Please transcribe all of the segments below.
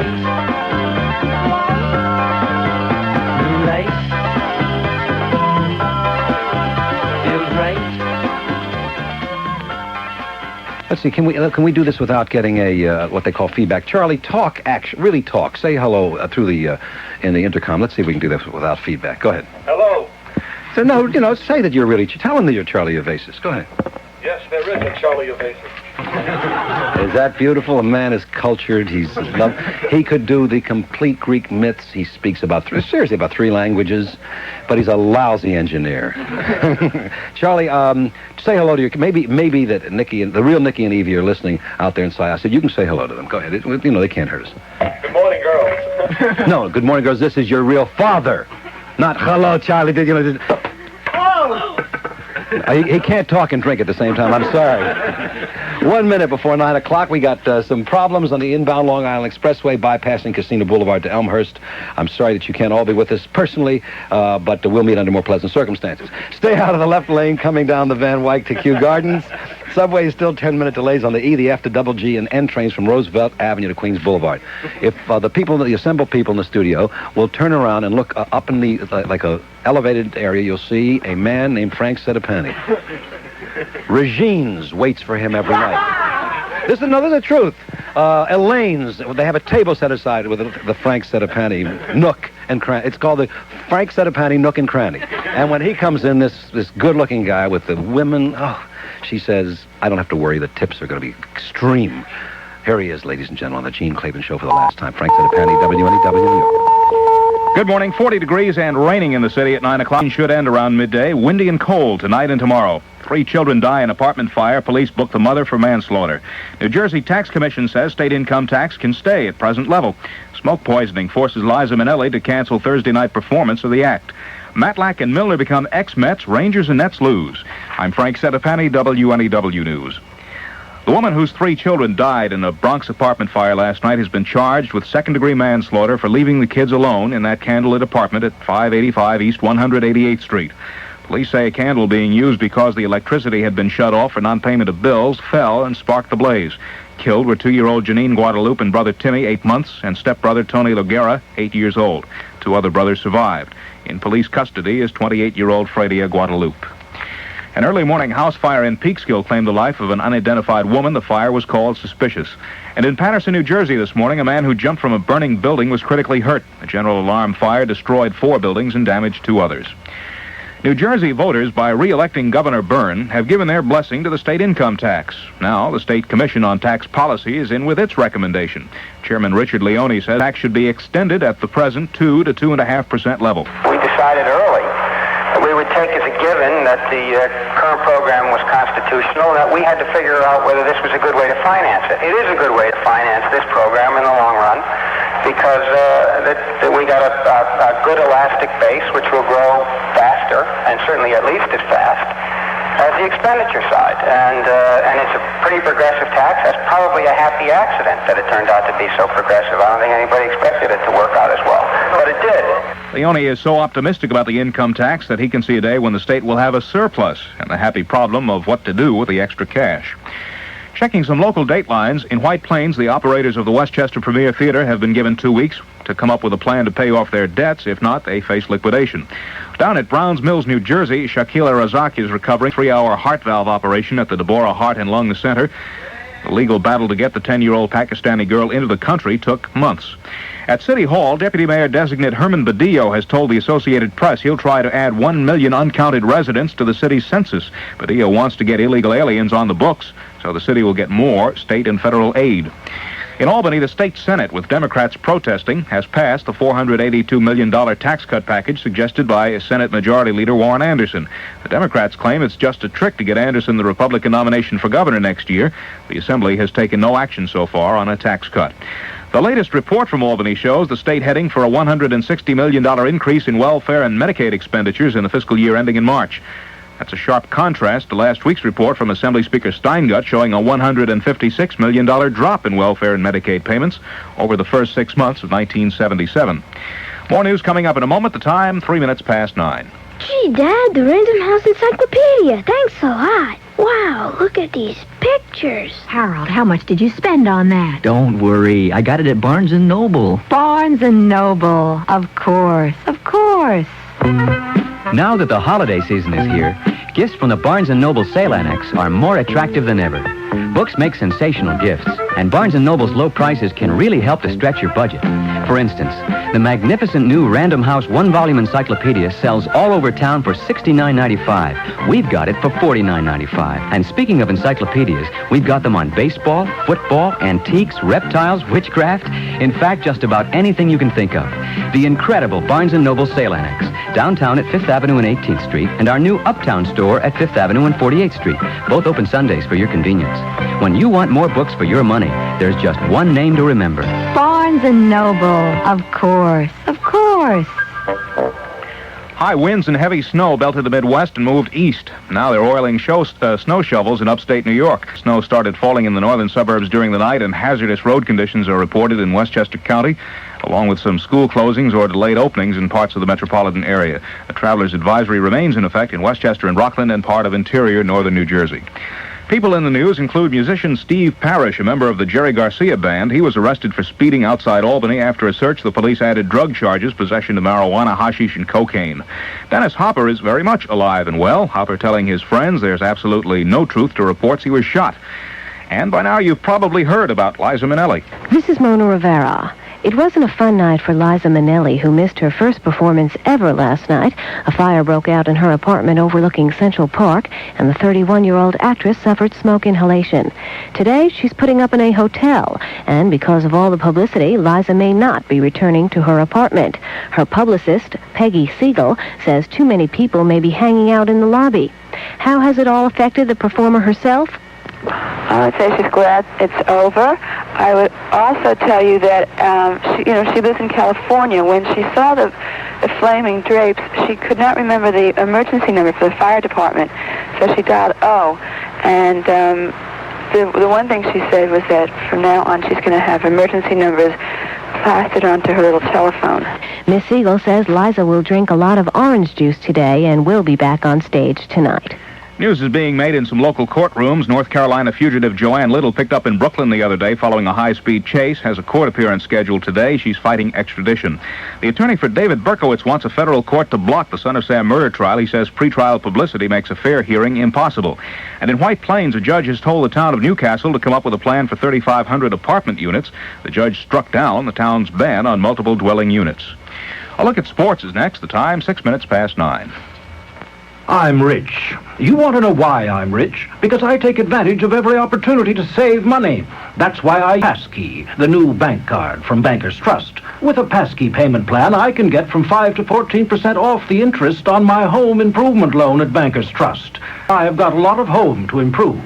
light. Blue light. Feels right. Let's see, can we do this without getting a what they call feedback? Charlie, talk, really talk. Say hello through the in the intercom. Let's see if we can do this without feedback. Go ahead. Hello. So no, say that you're really. Tell them that you're Charlie Ovasis. Go ahead. Yes, there is a Charlie Ovasis. Is that beautiful? A man is cultured. He could do the complete Greek myths. He speaks about three languages, but he's a lousy engineer. Charlie, say hello to your. Maybe that Nicky and the real Nicky and Evie are listening out there inside. I said you can say hello to them. Go ahead. They can't hurt us. Good morning, girls. No, good morning, girls. This is your real father, not hello, Charlie. He can't talk and drink at the same time. I'm sorry. 1 minute before 9 o'clock, we got some problems on the inbound Long Island Expressway bypassing Casino Boulevard to Elmhurst. I'm sorry that you can't all be with us personally, but we'll meet under more pleasant circumstances. Stay out of the left lane coming down the Van Wyck to Kew Gardens. Subway is still 10-minute delays on the E, the F to double G, and N trains from Roosevelt Avenue to Queens Boulevard. If the assembled people in the studio will turn around and look up in the, like a elevated area, you'll see a man named Frank Sedapani. Regine's waits for him every night. This is the truth. Elaine's, they have a table set aside with the Frank Sedapani nook and cranny. It's called the Frank Sedapani Nook and Cranny. And when he comes in, this good-looking guy with the women, she says, I don't have to worry. The tips are going to be extreme. Here he is, ladies and gentlemen, on the Gene Klavan Show for the last time. Frank Sedapani, WNEW New York. Good morning. 40 degrees and raining in the city at 9 o'clock. Should end around midday. Windy and cold tonight and tomorrow. 3 children die in apartment fire. Police book the mother for manslaughter. New Jersey Tax Commission says state income tax can stay at present level. Smoke poisoning forces Liza Minnelli to cancel Thursday night performance of the act. Matlack and Milner become ex-Mets. Rangers and Nets lose. I'm Frank Sedapani, WNEW News. The woman whose 3 children died in a Bronx apartment fire last night has been charged with second-degree manslaughter for leaving the kids alone in that candlelit apartment at 585 East 188th Street. Police say a candle being used because the electricity had been shut off for non-payment of bills fell and sparked the blaze. Killed were 2-year-old Janine Guadalupe and brother Timmy, 8 months, and stepbrother Tony Loguera, 8 years old. 2 other brothers survived. In police custody is 28-year-old Fredia Guadalupe. An early morning house fire in Peekskill claimed the life of an unidentified woman. The fire was called suspicious. And in Paterson, New Jersey this morning, a man who jumped from a burning building was critically hurt. A general alarm fire destroyed 4 buildings and damaged 2 others. New Jersey voters, by re-electing Governor Byrne, have given their blessing to the state income tax. Now, the State Commission on Tax Policy is in with its recommendation. Chairman Richard Leone says tax should be extended at the present 2 to 2.5% level. We decided early that we would take as a given that the current program was constitutional, and that we had to figure out whether this was a good way to finance it. It is a good way to finance this program in the long run, because that we got a good elastic base which will grow faster, and certainly at least as fast as the expenditure side. And it's a pretty progressive tax. That's probably a happy accident that it turned out to be so progressive. I don't think anybody expected it to work out as well, but it did. Leone is so optimistic about the income tax that he can see a day when the state will have a surplus and the happy problem of what to do with the extra cash. Checking some local datelines, in White Plains, the operators of the Westchester Premier Theater have been given 2 weeks to come up with a plan to pay off their debts. If not, they face liquidation. Down at Browns Mills, New Jersey, Shakila Razak is recovering 3-hour heart valve operation at the Deborah Heart and Lung Center. The legal battle to get the 10-year-old Pakistani girl into the country took months. At City Hall, Deputy Mayor-designate Herman Badillo has told the Associated Press he'll try to add 1 million uncounted residents to the city's census. Badillo wants to get illegal aliens on the books, so the city will get more state and federal aid. In Albany, the state Senate, with Democrats protesting, has passed the $482 million tax cut package suggested by Senate Majority Leader Warren Anderson. The Democrats claim it's just a trick to get Anderson the Republican nomination for governor next year. The Assembly has taken no action so far on a tax cut. The latest report from Albany shows the state heading for a $160 million increase in welfare and Medicaid expenditures in the fiscal year ending in March. That's a sharp contrast to last week's report from Assembly Speaker Steingut showing a $156 million drop in welfare and Medicaid payments over the first 6 months of 1977. More news coming up in a moment. The time, 3 minutes past 9. Gee, Dad, the Random House Encyclopedia. Thanks a lot. Wow, look at these pictures. Harold, how much did you spend on that? Don't worry. I got it at Barnes & Noble. Barnes & Noble. Of course. Of course. Now that the holiday season is here, gifts from the Barnes & Noble Sale Annex are more attractive than ever. Books make sensational gifts, and Barnes & Noble's low prices can really help to stretch your budget. For instance, the magnificent new Random House one-volume encyclopedia sells all over town for $69.95. We've got it for $49.95. And speaking of encyclopedias, we've got them on baseball, football, antiques, reptiles, witchcraft, in fact, just about anything you can think of. The incredible Barnes & Noble Sale Annex, downtown at 5th Avenue and 18th Street, and our new Uptown store at 5th Avenue and 48th Street, both open Sundays for your convenience. When you want more books for your money, there's just one name to remember. Barnes & Noble. Of course. Of course. High winds and heavy snow belted the Midwest and moved east. Now they're oiling snow shovels in upstate New York. Snow started falling in the northern suburbs during the night, and hazardous road conditions are reported in Westchester County, along with some school closings or delayed openings in parts of the metropolitan area. A traveler's advisory remains in effect in Westchester and Rockland and part of interior northern New Jersey. People in the news include musician Steve Parrish, a member of the Jerry Garcia Band. He was arrested for speeding outside Albany. After a search, the police added drug charges, possession of marijuana, hashish, and cocaine. Dennis Hopper is very much alive and well. Hopper telling his friends there's absolutely no truth to reports he was shot. And by now you've probably heard about Liza Minnelli. This is Mona Rivera. It wasn't a fun night for Liza Minnelli, who missed her first performance ever last night. A fire broke out in her apartment overlooking Central Park, and the 31-year-old actress suffered smoke inhalation. Today, she's putting up in a hotel, and because of all the publicity, Liza may not be returning to her apartment. Her publicist, Peggy Siegel, says too many people may be hanging out in the lobby. How has it all affected the performer herself? I would say she's glad it's over. I would also tell you that she lives in California. When she saw the flaming drapes, she could not remember the emergency number for the fire department, so she dialed O. And the one thing she said was that from now on she's going to have emergency numbers plastered onto her little telephone. Miss Siegel says Liza will drink a lot of orange juice today and will be back on stage tonight. News is being made in some local courtrooms. North Carolina fugitive Joanne Little, picked up in Brooklyn the other day following a high-speed chase, has a court appearance scheduled today. She's fighting extradition. The attorney for David Berkowitz wants a federal court to block the Son of Sam murder trial. He says pretrial publicity makes a fair hearing impossible. And in White Plains, a judge has told the town of Newcastle to come up with a plan for 3,500 apartment units. The judge struck down the town's ban on multiple dwelling units. A look at sports is next. The time, 6 minutes past 9. I'm rich. You want to know why I'm rich? Because I take advantage of every opportunity to save money. That's why I Passkey, the new bank card from Bankers Trust. With a Passkey payment plan, I can get from 5 to 14% off the interest on my home improvement loan at Bankers Trust. I've got a lot of home to improve.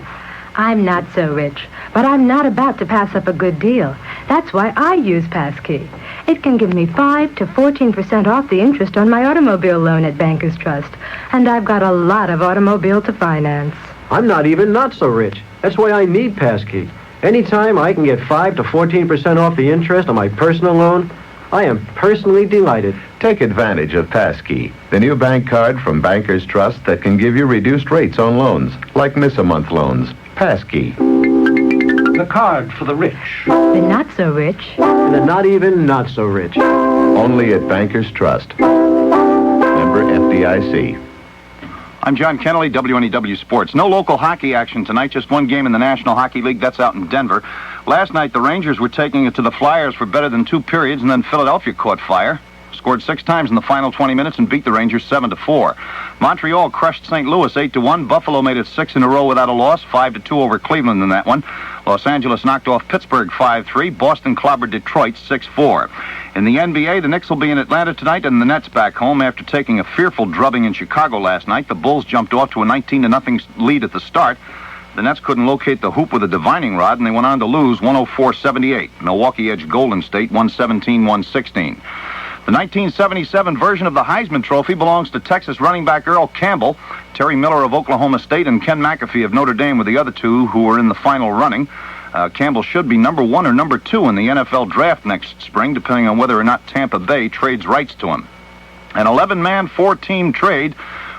I'm not so rich, but I'm not about to pass up a good deal. That's why I use Passkey. It can give me 5 to 14% off the interest on my automobile loan at Bankers Trust. And I've got a lot of automobile to finance. I'm not so rich. That's why I need Passkey. Anytime I can get 5 to 14% off the interest on my personal loan, I am personally delighted. Take advantage of Passkey, the new bank card from Bankers Trust that can give you reduced rates on loans, like miss-a-month loans. Passkey. The card for the rich. The not-so-rich. And the not-so-rich. Only at Bankers Trust. Member FDIC. I'm John Kennelly, WNEW Sports. No local hockey action tonight, just one game in the National Hockey League. That's out in Denver. Last night, the Rangers were taking it to the Flyers for better than 2 periods, and then Philadelphia caught fire. Scored 6 times in the final 20 minutes and beat the Rangers 7-4. Montreal crushed St. Louis 8-1. Buffalo made it 6 in a row without a loss, 5-2 over Cleveland in that one. Los Angeles knocked off Pittsburgh 5-3. Boston clobbered Detroit 6-4. In the NBA, the Knicks will be in Atlanta tonight, and the Nets back home after taking a fearful drubbing in Chicago last night. The Bulls jumped off to a 19-0 lead at the start. The Nets couldn't locate the hoop with a divining rod, and they went on to lose 104-78. Milwaukee edged Golden State 117-116. The 1977 version of the Heisman Trophy belongs to Texas running back Earl Campbell. Terry Miller of Oklahoma State and Ken McAfee of Notre Dame were the other two who were in the final running. Campbell should be number 1 or number 2 in the NFL draft next spring, depending on whether or not Tampa Bay trades rights to him. An 11-man, 4-team trade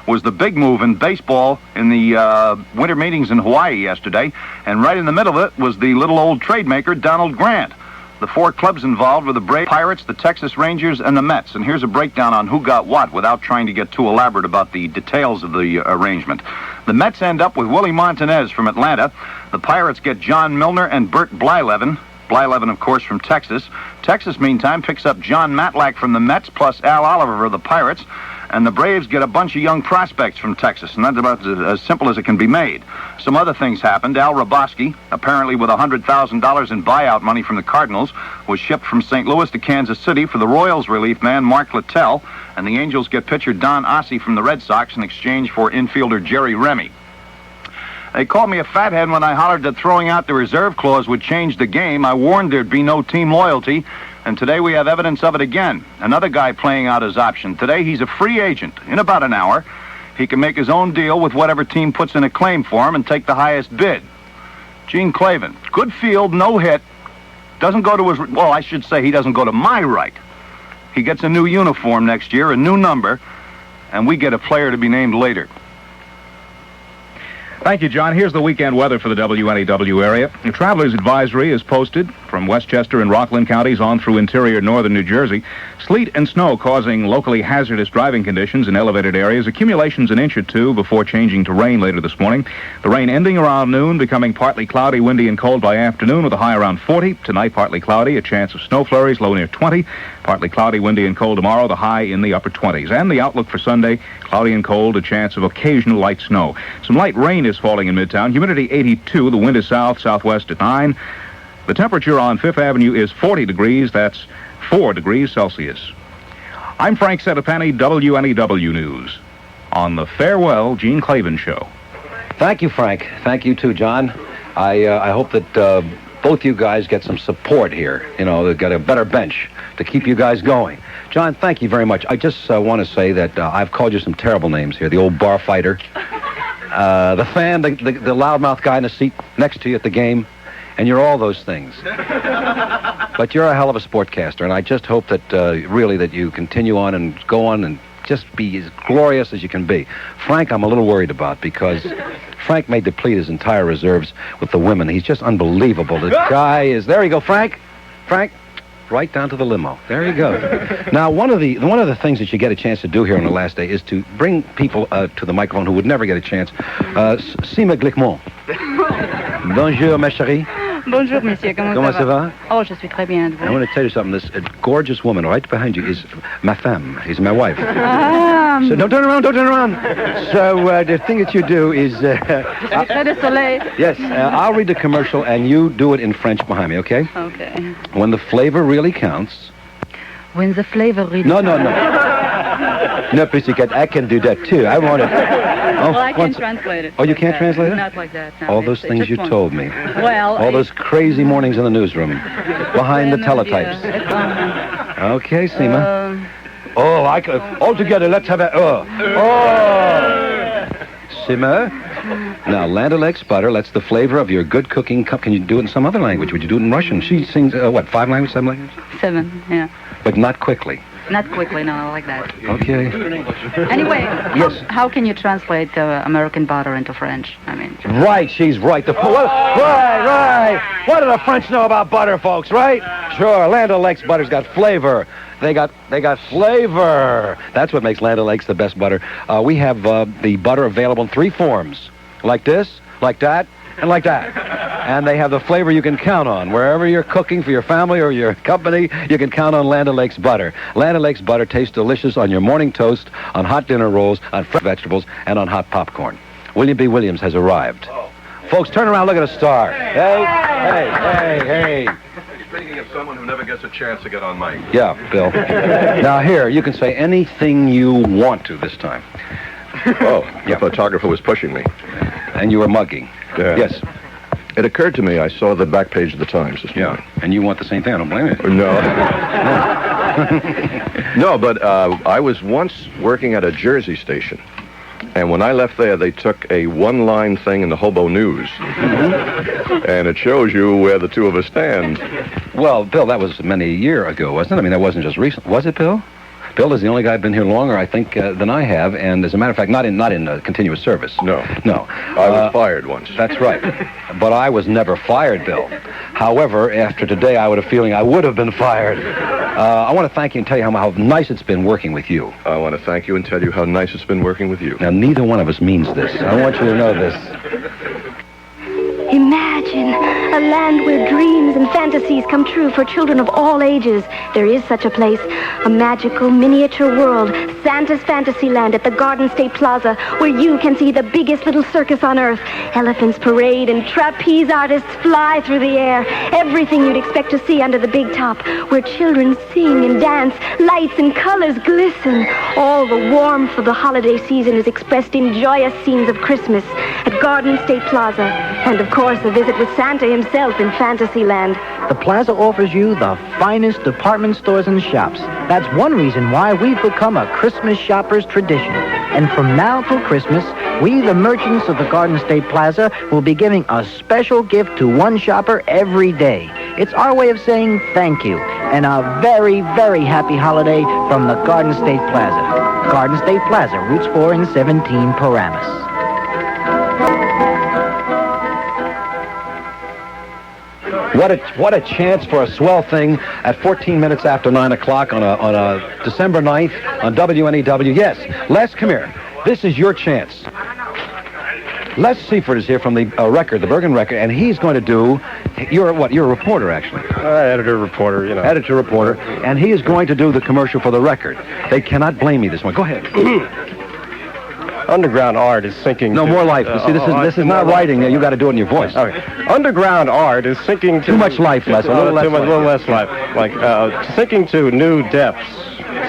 was the big move in baseball in the winter meetings in Hawaii yesterday, and right in the middle of it was the little old trade maker, Donald Grant. The 4 clubs involved were the Braves, Pirates, the Texas Rangers, and the Mets. And here's a breakdown on who got what without trying to get too elaborate about the details of the arrangement. The Mets end up with Willie Montanez from Atlanta. The Pirates get John Milner and Bert Blyleven. Blyleven, of course, from Texas. Texas, meantime, picks up John Matlack from the Mets plus Al Oliver of the Pirates. And the Braves get a bunch of young prospects from Texas, and that's about as simple as it can be made. Some other things happened. Al Raboski, apparently with $100,000 in buyout money from the Cardinals, was shipped from St. Louis to Kansas City for the Royals relief man Mark Littell, and the Angels get pitcher Don Ossie from the Red Sox in exchange for infielder Jerry Remy. They called me a fathead when I hollered that throwing out the reserve clause would change the game. I warned there'd be no team loyalty. And today we have evidence of it again. Another guy playing out his option. Today he's a free agent. In about an hour, he can make his own deal with whatever team puts in a claim for him and take the highest bid. Gene Klavan. Good field, no hit. Doesn't go to his... Well, I should say he doesn't go to my right. He gets a new uniform next year, a new number, and we get a player to be named later. Thank you, John. Here's the weekend weather for the WNEW area. A traveler's advisory is posted from Westchester and Rockland counties on through interior northern New Jersey. Sleet and snow causing locally hazardous driving conditions in elevated areas. Accumulations an inch or two before changing to rain later this morning. The rain ending around noon, becoming partly cloudy, windy, and cold by afternoon with a high around 40. Tonight, partly cloudy, a chance of snow flurries, low near 20. Partly cloudy, windy, and cold tomorrow, the high in the upper 20s. And the outlook for Sunday, cloudy and cold, a chance of occasional light snow. Some light rain is falling in Midtown. Humidity 82. The wind is south-southwest at 9. The temperature on 5th Avenue is 40 degrees. That's 4 degrees Celsius. I'm Frank Setapani, WNEW News. On the Farewell Gene Klavan Show. Thank you, Frank. Thank you, too, John. I hope that both you guys get some support here. You know, they've got a better bench to keep you guys going. John, thank you very much. I just want to say that I've called you some terrible names here. The old bar fighter, the fan, the loudmouth guy in the seat next to you at the game, and you're all those things. But you're a hell of a sportcaster, and I just hope that really that you continue on and go on and just be as glorious as you can be. Frank, I'm a little worried about because Frank may deplete his entire reserves with the women. He's just unbelievable. The guy is... There you go, Frank. Frank, right down to the limo. There you go. Now, one of the things that you get a chance to do here on the last day is to bring people to the microphone who would never get a chance. Sima Glickmont. Bonjour, ma chérie. Bonjour, monsieur. Comment ça va? Oh, je suis très bien. I want to tell you something. This gorgeous woman right behind you is ma femme. Is my wife. So don't turn around. Don't turn around. So the thing that you do is... Je suis très désolée. Yes, I'll read the commercial and you do it in French behind me, okay? Okay. When the flavor really counts... When the flavor really No. No, pussycat, I can do that too. I want it. Well, I can translate it. Oh, you can't translate it? Not like that. No, all those things you told me. Well... All those crazy mornings in the newsroom. Behind the teletypes. Okay, Seema. I could... All together, let's have a... Seema. Now, Land O'Lakes butter lets the flavor of your good cooking come... Can you do it in some other language? Would you do it in Russian? She sings, 5 languages, 7 languages? 7, yeah. But not quickly. Not quickly, no, like that. Okay. Anyway, yes. How can you translate American butter into French? I mean... Right, she's right. Right. What do the French know about butter, folks, right? Sure, Land O'Lakes butter's got flavor. They got flavor. That's what makes Land O'Lakes the best butter. We have the butter available in 3 forms. Like this, like that, and like that. And they have the flavor you can count on. Wherever you're cooking for your family or your company, you can count on Land O'Lakes butter. Land O'Lakes butter tastes delicious on your morning toast, on hot dinner rolls, on fresh vegetables, and on hot popcorn. William B. Williams has arrived. Folks, turn around, look at a star. Hey. Speaking of someone who never gets a chance to get on mic. Yeah, Bill. Now here, you can say anything you want to this time. Oh, the photographer was pushing me. And you were mugging. Yeah. Yes. It occurred to me, I saw the back page of the Times this morning. And you want the same thing, I don't blame you. No. No, but I was once working at a Jersey station. And when I left there, they took a one-line thing in the Hobo News. And it shows you where the two of us stand. Well, Bill, that was many a year ago, wasn't it? I mean, that wasn't just recent. Was it, Bill? Bill is the only guy been here longer, I think, than I have, and as a matter of fact, not in continuous service. No. No. I was fired once. That's right. But I was never fired, Bill. However, after today, I would have feeling I would have been fired. I want to thank you and tell you how nice it's been working with you. I want to thank you and tell you how nice it's been working with you. Now, neither one of us means this. I want you to know this. Imagine a land where dreams and fantasies come true for children of all ages. There is such a place, a magical miniature world, Santa's Fantasyland at the Garden State Plaza, where you can see the biggest little circus on earth. Elephants parade and trapeze artists fly through the air. Everything you'd expect to see under the big top, where children sing and dance, lights and colors glisten. All the warmth of the holiday season is expressed in joyous scenes of Christmas at Garden State Plaza. And of course, a visit with Santa himself in Fantasyland. The plaza offers you the finest department stores and shops. That's one reason why we've become a Christmas shopper's tradition. And from now till Christmas, we, the merchants of the Garden State Plaza, will be giving a special gift to one shopper every day. It's our way of saying thank you, and a very, very happy holiday from the Garden State Plaza. Garden State Plaza, Routes 4 and 17, Paramus. What a chance for a swell thing at 14 minutes after 9 o'clock on a December 9th on WNEW. Yes, Les, come here. This is your chance. Les Seifert is here from the Record, the Bergen Record, and he's going to do, you're a reporter, actually. Editor, reporter, you know. Editor, reporter, and he is going to do the commercial for the Record. They cannot blame me this one. Go ahead. Underground art is sinking. No, more life. See, this is not writing. You got to do it in your voice. Okay. Underground art is sinking to... Too much life, Les. A little less life. Like, sinking to new depths,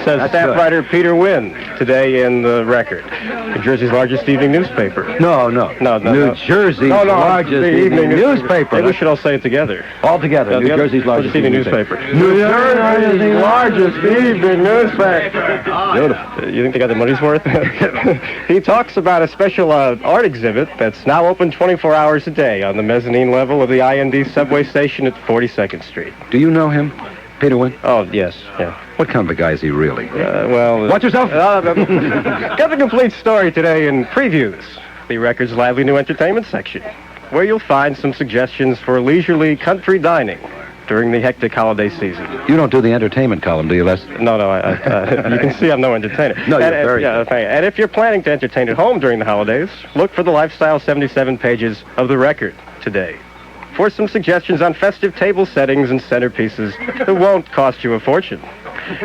says staff writer Peter Wynn today in the Record, New Jersey's largest evening newspaper. No. New Jersey's largest evening newspaper. Maybe we should all say it together. All together. New Jersey's largest evening newspaper. New Jersey's largest evening newspaper. Beautiful. You think they got the money's worth? He talks about a special art exhibit that's now open 24 hours a day on the mezzanine level of the IND subway station at 42nd Street. Do you know him, Peter Wynn? Oh, yes, yeah. What kind of a guy is he really? Watch yourself. Got the complete story today in Previews, the Record's lively new entertainment section, where you'll find some suggestions for leisurely country dining during the hectic holiday season. You don't do the entertainment column, do you, Les? No, you can see I'm no entertainer. No, you're very good. And if you're planning to entertain at home during the holidays, look for the Lifestyle 77 pages of the Record today for some suggestions on festive table settings and centerpieces that won't cost you a fortune.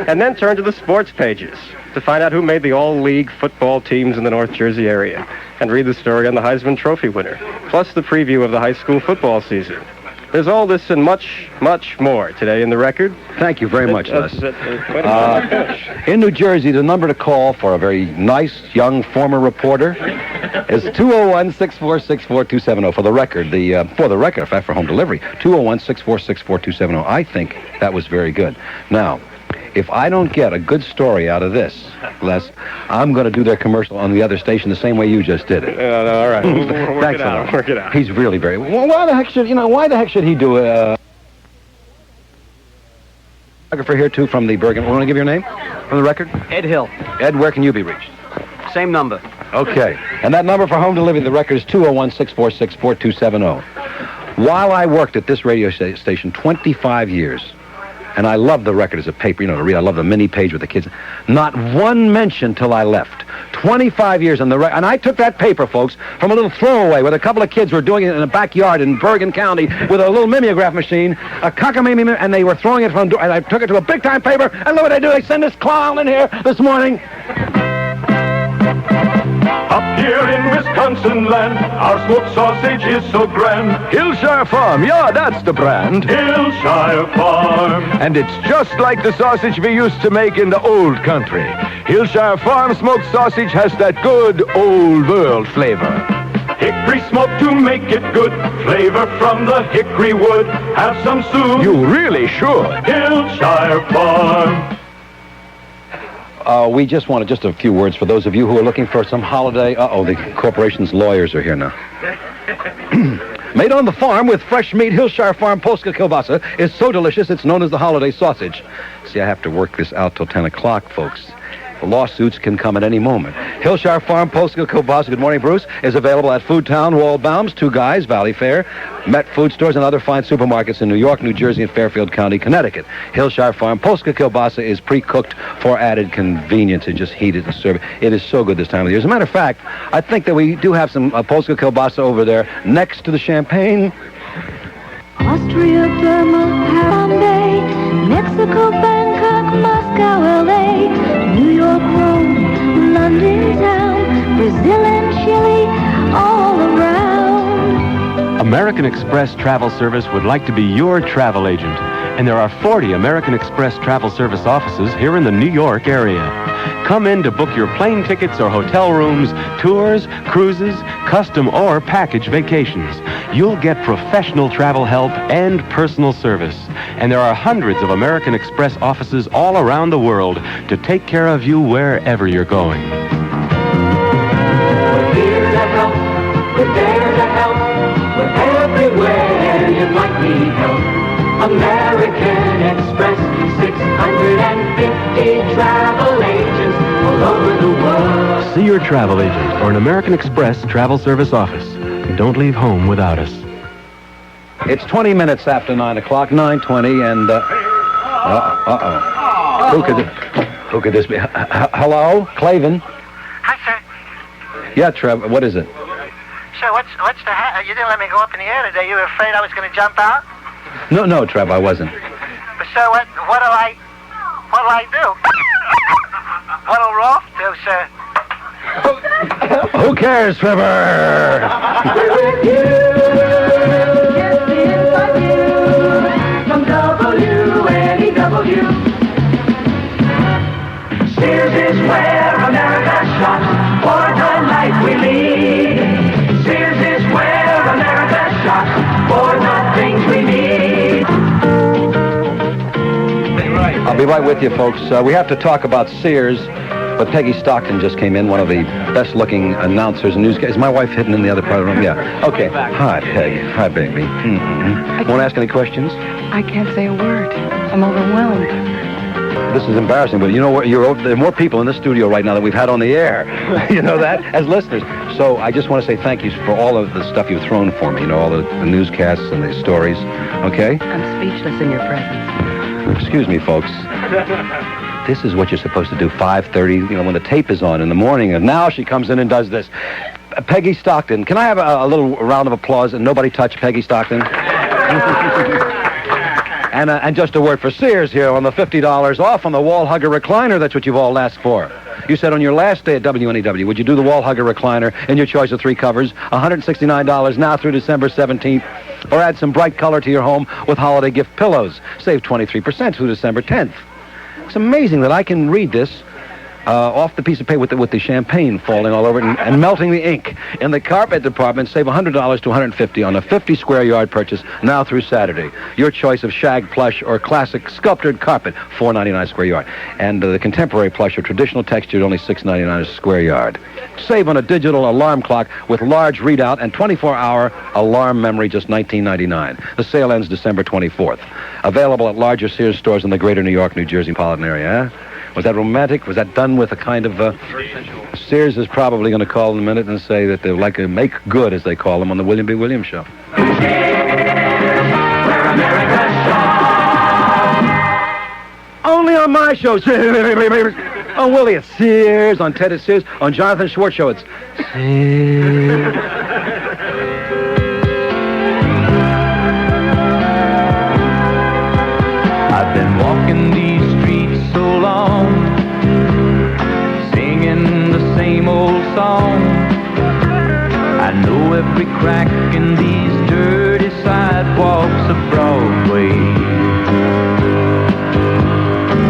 And then turn to the sports pages to find out who made the all-league football teams in the North Jersey area and read the story on the Heisman Trophy winner, plus the preview of the high school football season. There's all this and much, much more today in the Record. Thank you very much, Les. In New Jersey, the number to call for a very nice, young, former reporter is 201-646-4270 for the Record. In fact, for home delivery, 201-646-4270. I think that was very good. Now, if I don't get a good story out of this, Les, I'm going to do their commercial on the other station the same way you just did it. All right. Thanks a lot. Work it out. He's really very... Well, why the heck should he do a... photographer here, too, from the Bergen... Want to give your name from the Record? Ed Hill. Ed, where can you be reached? Same number. Okay. And that number for home delivery, the Record, is 201-646-4270. While I worked at this radio station 25 years... And I love the Record as a paper, to read. I love the mini page with the kids. Not one mention till I left. 25 years on the Record. And I took that paper, folks, from a little throwaway where a couple of kids were doing it in a backyard in Bergen County with a little mimeograph machine, a cockamamie, and they were throwing it from... And I took it to a big-time paper, and look what they do. They send this clown in here this morning. Up here in Wisconsin land, our smoked sausage is so grand. Hillshire Farm, yeah, that's the brand. Hillshire Farm. And it's just like the sausage we used to make in the old country. Hillshire Farm smoked sausage has that good old world flavor. Hickory smoke to make it good. Flavor from the hickory wood. Have some soon. You really should. Hillshire Farm. We just wanted just a few words for those of you who are looking for some holiday... the corporation's lawyers are here now. Made on the farm with fresh meat, Hillshire Farm Polska kielbasa is so delicious it's known as the holiday sausage. See, I have to work this out till 10 o'clock, folks. The lawsuits can come at any moment. Hillshire Farm Polska kielbasa, good morning, Bruce, is available at Foodtown, Waldbaum's, Two Guys, Valley Fair, Met Food Stores, and other fine supermarkets in New York, New Jersey, and Fairfield County, Connecticut. Hillshire Farm Polska kielbasa is pre-cooked for added convenience. It just heated and served. It is so good this time of year. As a matter of fact, I think that we do have some Polska kielbasa over there next to the champagne. Austria, Burma, Bombay, Mexico, Bangkok, Moscow, LA, New York, Rome, London town, Brazil and Chile, all around. American Express Travel Service would like to be your travel agent, and there are 40 American Express Travel Service offices here in the New York area. Come in to book your plane tickets or hotel rooms, tours, cruises, custom or package vacations. You'll get professional travel help and personal service. And there are hundreds of American Express offices all around the world to take care of you wherever you're going. We're here to help, we're there to help, we're everywhere you might need help. American Express, 650 travel agents all over the world. See your travel agent or an American Express Travel Service office. Don't leave home without us. It's 20 minutes after 9 o'clock, 9:20, and, Who could this be? Hello? Klavan? Hi, sir. Yeah, Trev, what is it? Sir, what's the you didn't let me go up in the air today. You were afraid I was going to jump out? No, Trev, I wasn't. But, sir, what'll I do? What'll Rolf do, sir? Who cares, Trevor? We're with you, just inside you, from WNEW. Sears is where America shops for the life we lead. Sears is where America shops for the things we need. I'll be right with you, folks. We have to talk about Sears, but Peggy Stockton just came in, one of the best-looking announcers and newscasters. Is my wife hidden in the other part of the room? Yeah. Okay. Hi, Peg. Hi, baby. Mm-hmm. Want to ask any questions? I can't say a word. I'm overwhelmed. This is embarrassing, but you know what? There are more people in this studio right now than we've had on the air. You know that? As listeners. So I just want to say thank you for all of the stuff you've thrown for me. You know, all the newscasts and the stories. Okay? I'm speechless in your presence. Excuse me, folks. This is what you're supposed to do, 5:30, you know, when the tape is on in the morning. And now she comes in and does this. Peggy Stockton. Can I have a little round of applause? And nobody touch Peggy Stockton? And just a word for Sears here on the $50 off on the wall hugger recliner. That's what you've all asked for. You said on your last day at WNEW, would you do the wall hugger recliner in your choice of 3 covers, $169 now through December 17th, or add some bright color to your home with holiday gift pillows. Save 23% through December 10th. It's amazing that I can read this off the piece of paper with the champagne falling all over it and melting the ink. In the carpet department, save $100 to $150 on a 50 square yard purchase now through Saturday. Your choice of shag plush or classic sculptured carpet, $4.99 square yard. And the contemporary plush or traditional textured, only $6.99 a square yard. Save on a digital alarm clock with large readout and 24-hour alarm memory, just $19.99. The sale ends December 24th. Available at larger Sears stores in the greater New York, New Jersey metropolitan area, huh? Was that romantic? Was that done with a kind of... Sears is probably going to call in a minute and say that they'd like to make good, as they call them, on the William B. Williams Show. Only on my show. On Willie, it's Sears. On Ted, it's Sears. On Jonathan Schwartz Show, it's Sears. I've been walking these streets so long, singing the same old song. I know every crack in these dirty sidewalks of Broadway,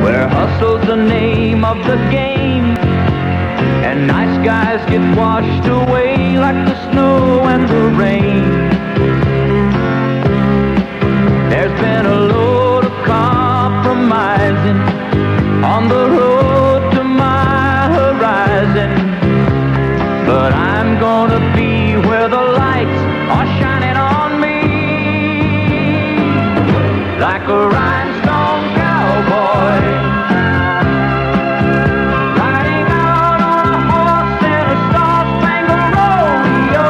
where hustle's the name of the game, and nice guys get washed away like the snow and the rain. There's been a load of compromising on the road to my horizon, but I'm gonna be where the lights are shining on me. rhinestone cowboy. Riding out on a horse in a star-spangled rodeo.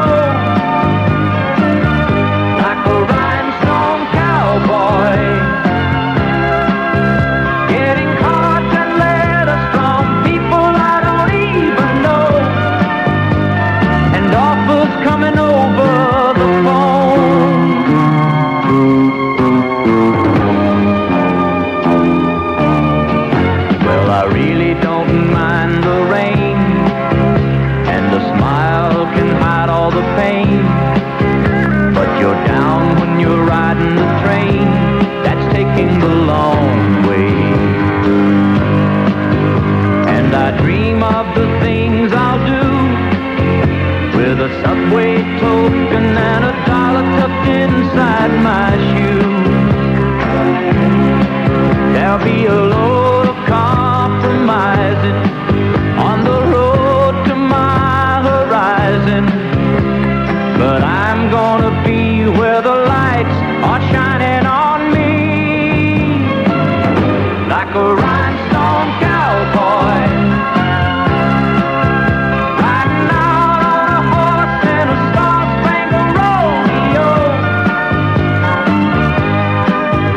Like a rhinestone cowboy. Getting cards and letters from people I don't even know. And offers coming over the phone. Well, I really don't mind the rain, and the smile can hide all the pain. But you're down when you're riding the train that's taking the long way. And I dream of the things I'll do with a subway token and a dollar tucked inside my shoe. There'll be a load of compromising on the road to my horizon. But I'm gonna be where the lights are shining on me. Like a rhinestone cowboy. Riding out on a horse in a star-spangled rodeo.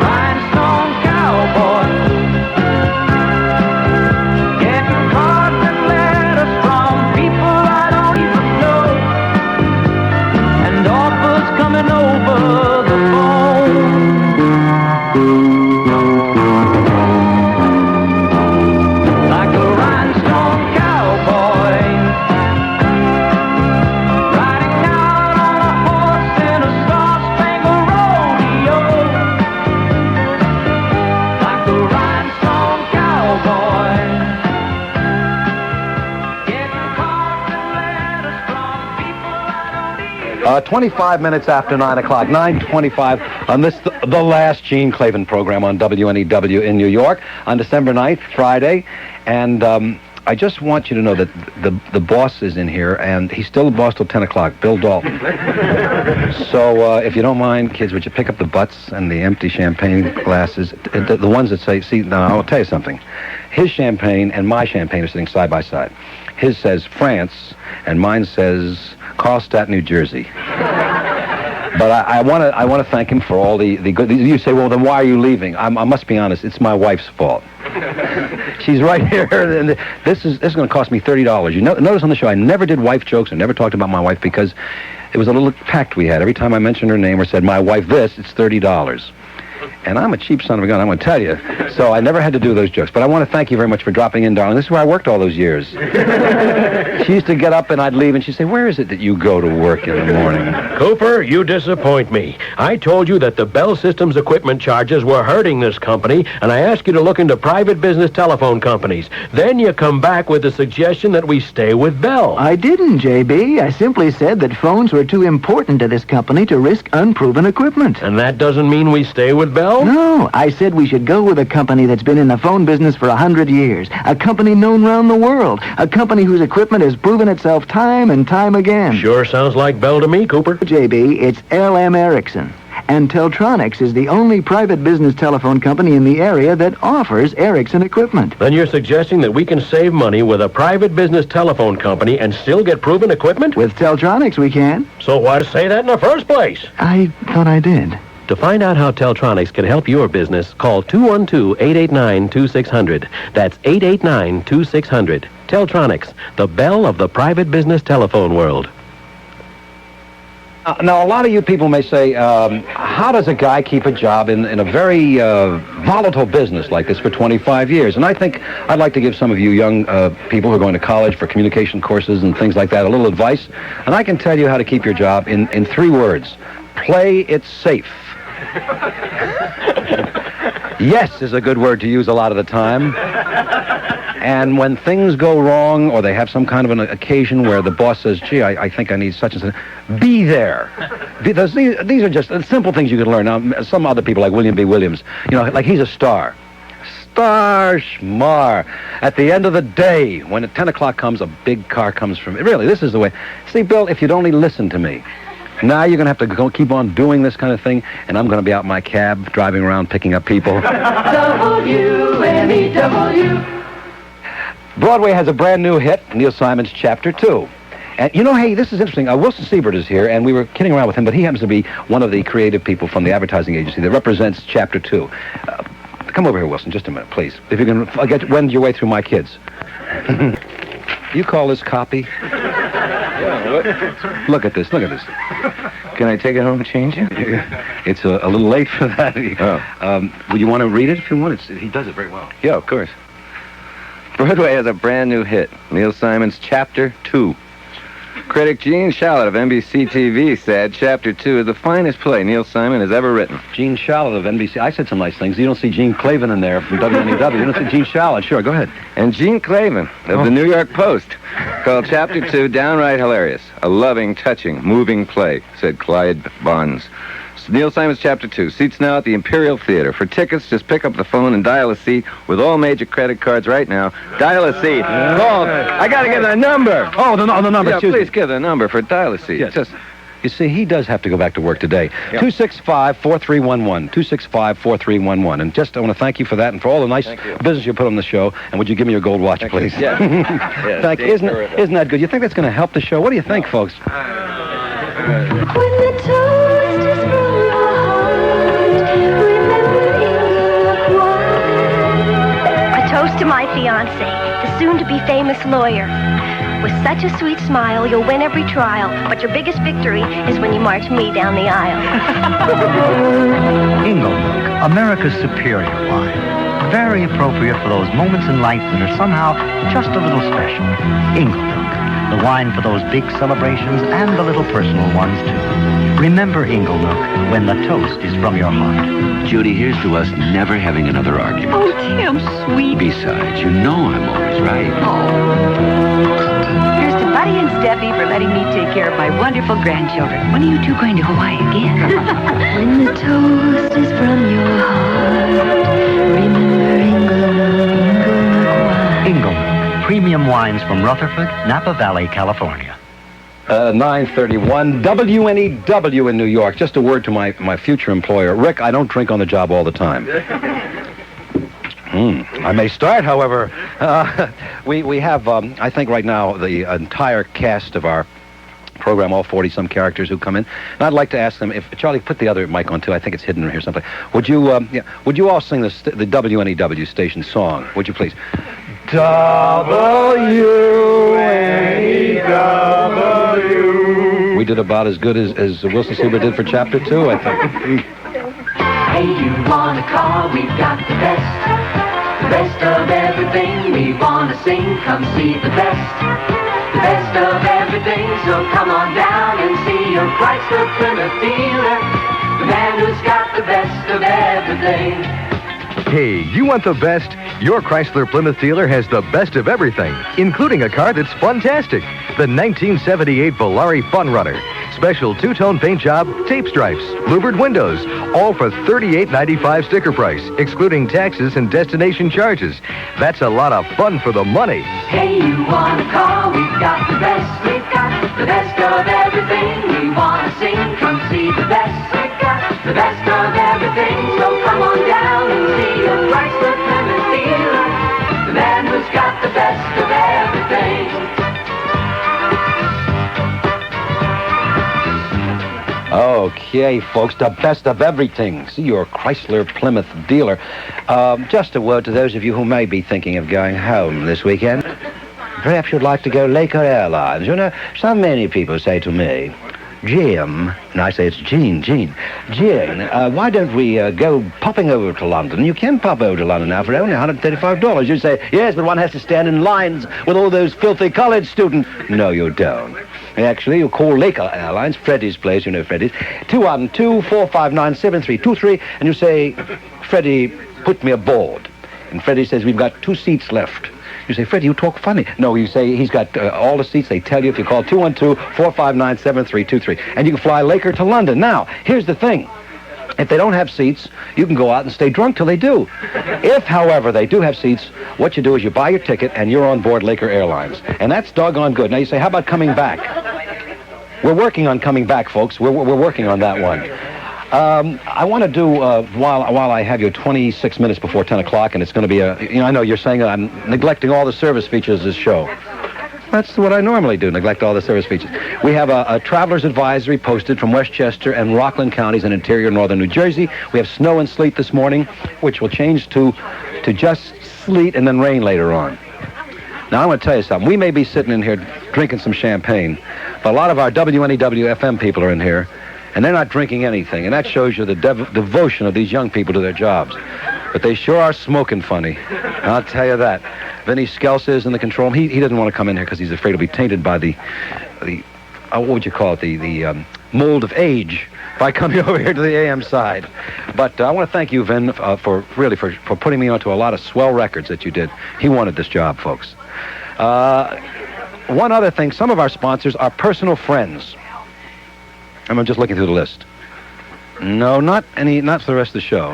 Rhinestone cowboy. Getting cards and letters from people I don't even know. And offers coming over the phone. Like a rhinestone cowboy. Riding out on a horse in a star-spangled rodeo. Like a rhinestone cowboy. Getting cards and letters from people I don't even 25 minutes after 9 o'clock, 9:25 on this, the last Gene Klavan program on WNEW in New York on December 9th, Friday. And I just want you to know that the boss is in here, and he's still the boss till 10 o'clock, Bill Dalton. So if you don't mind, kids, would you pick up the butts and the empty champagne glasses, the ones that say, see, now I'll tell you something. His champagne and my champagne are sitting side by side. His says France, and mine says Carlstadt, New Jersey. But I want to thank him for all the good. You say, well, then why are you leaving? I must be honest. It's my wife's fault. She's right here, and this is going to cost me $30. You notice on the show I never did wife jokes. I never talked about my wife because it was a little pact we had. Every time I mentioned her name or said my wife this, it's $30. And I'm a cheap son of a gun, I'm going to tell you. So I never had to do those jokes. But I want to thank you very much for dropping in, darling. This is where I worked all those years. She used to get up and I'd leave and she'd say, where is it that you go to work in the morning? Cooper, you disappoint me. I told you that the Bell Systems equipment charges were hurting this company, and I asked you to look into private business telephone companies. Then you come back with the suggestion that we stay with Bell. I didn't, J.B. I simply said that phones were too important to this company to risk unproven equipment. And that doesn't mean we stay with Bell? No, I said we should go with a company that's been in the phone business for 100 years. A company known around the world. A company whose equipment has proven itself time and time again. Sure sounds like Bell to me, Cooper. J.B., it's L.M. Ericsson. And Teltronics is the only private business telephone company in the area that offers Ericsson equipment. Then you're suggesting that we can save money with a private business telephone company and still get proven equipment? With Teltronics, we can. So why say that in the first place? I thought I did. To find out how Teltronics can help your business, call 212-889-2600. That's 889-2600. Teltronics, the Bell of the private business telephone world. Now, a lot of you people may say, how does a guy keep a job in a very volatile business like this for 25 years? And I think I'd like to give some of you young people who are going to college for communication courses and things like that a little advice. And I can tell you how to keep your job in 3 words. Play it safe. Yes is a good word to use a lot of the time. And when things go wrong or they have some kind of an occasion where the boss says, gee, I think I need such and such, be there. Because these are just simple things you can learn. Now, some other people like William B. Williams, you know, like he's a star. Star schmar. At the end of the day, when at 10 o'clock comes, a big car comes from... Really, this is the way. See, Bill, if you'd only listen to me. Now you're going to have to keep on doing this kind of thing, and I'm going to be out in my cab, driving around, picking up people. WNEW. Broadway has a brand new hit, Neil Simon's Chapter 2. And, you know, hey, this is interesting. Wilson Siebert is here, and we were kidding around with him, but he happens to be one of the creative people from the advertising agency that represents Chapter 2. Come over here, Wilson, just a minute, please. If you can wend your way through my kids. You call this copy? Look at this, look at this. Can I take it home and change it? It's a little late for that. Would you want to read it if you want? He does it very well. Yeah, of course. Broadway has a brand new hit, Neil Simon's Chapter 2. Critic Gene Shalit of NBC TV said Chapter 2 is the finest play Neil Simon has ever written. Gene Shalit of NBC. I said some nice things. You don't see Gene Klavan in there from WNEW. You don't see Gene Shalit. Sure, go ahead. And Gene Klavan of the New York Post called Chapter 2 downright hilarious. A loving, touching, moving play, said Clyde Bonds. Neil Simon's Chapter 2. Seats now at the Imperial Theater. For tickets, just pick up the phone and dial a seat with all major credit cards right now. Dial a seat. Call. I got to give the number. Oh, the number. Yeah, please give the number for dial a seat. Yes. You see, he does have to go back to work today. Yep. 265-4311. 265-4311. And just I want to thank you for that and for all the nice business you put on the show. And would you give me your gold watch, please? Yes. Yes. Thank you. Isn't that good? You think that's going to help the show? What do you think, folks? To my fiancé, the soon-to-be famous lawyer. With such a sweet smile, you'll win every trial, but your biggest victory is when you march me down the aisle. Ingle Milk, America's superior wine. Very appropriate for those moments in life that are somehow just a little special. Ingle Milk, the wine for those big celebrations and the little personal ones, too. Remember Ingle Milk when the toast is from your heart. Judy, here's to us never having another argument. Oh, Tim, sweet. Besides, you know I'm always right. Here's to Buddy and Steffi for letting me take care of my wonderful grandchildren. When are you two going to Hawaii again? When the toast is from your heart, remember Ingle Milk. Ingle Milk, premium wines from Rutherford, Napa Valley, California. 9:31, WNEW in New York. Just a word to my future employer. Rick, I don't drink on the job all the time. I may start, however. We have, I think right now, the entire cast of our program, all 40-some characters who come in. And I'd like to ask them, if Charlie, put the other mic on, too. I think it's hidden here someplace. Would you all sing the WNEW station song? Would you please? WNEW. We did about as good as Wilson Siebert did for Chapter 2, I think. Hey, you want a car? We've got the best of everything. We want to sing, come see the best of everything. So come on down and see your Chrysler Plymouth dealer, the man who's got the best of everything. Hey, you want the best? Your Chrysler Plymouth dealer has the best of everything, including a car that's fantastic. The 1978 Volare Fun Runner. Special two-tone paint job, tape stripes, louvered windows, all for $38.95 sticker price, excluding taxes and destination charges. That's a lot of fun for the money. Hey, you want a car? We've got the best. We've got the best of everything. We want to sing, come see the best. We've got the best of everything. So come on down and see your Chrysler Plymouth dealer, the man who's got the best of everything. Okay, folks, the best of everything. See your Chrysler Plymouth dealer. Just a word to those of you who may be thinking of going home this weekend. Perhaps you'd like to go Laker Airlines. You know, so many people say to me, Jim, and I say it's Gene, why don't we go popping over to London? You can pop over to London now for only $135. You say, yes, but one has to stand in lines with all those filthy college students. No, you don't. Actually, you call Laker Airlines, Freddie's place, you know Freddie's, 212-459-7323, and you say, Freddie, put me aboard. And Freddie says, we've got 2 seats left. You say, Freddie, you talk funny. No, you say he's got all the seats. They tell you if you call 212-459-7323. And you can fly Laker to London. Now, here's the thing. If they don't have seats, you can go out and stay drunk till they do. If, however, they do have seats, what you do is you buy your ticket and you're on board Laker Airlines. And that's doggone good. Now you say, how about coming back? We're working on coming back, folks. We're working on that one. I want to do, while I have you 26 minutes before 10 o'clock, and it's going to be I know you're saying that I'm neglecting all the service features of this show. That's what I normally do, neglect all the service features. We have a traveler's advisory posted from Westchester and Rockland counties in interior northern New Jersey. We have snow and sleet this morning, which will change to just sleet and then rain later on. Now, I want to tell you something. We may be sitting in here drinking some champagne, but a lot of our WNEW FM people are in here, and they're not drinking anything, and that shows you the devotion of these young people to their jobs. But they sure are smoking funny. I'll tell you that. Vinny Skelce is in the control room. He doesn't want to come in here because he's afraid he'll be tainted by the what would you call it, the mold of age by coming over here to the AM side. But I want to thank you, Vin, for putting me onto a lot of swell records that you did. He wanted this job, folks. One other thing, some of our sponsors are personal friends. I'm just looking through the list. No, not for the rest of the show.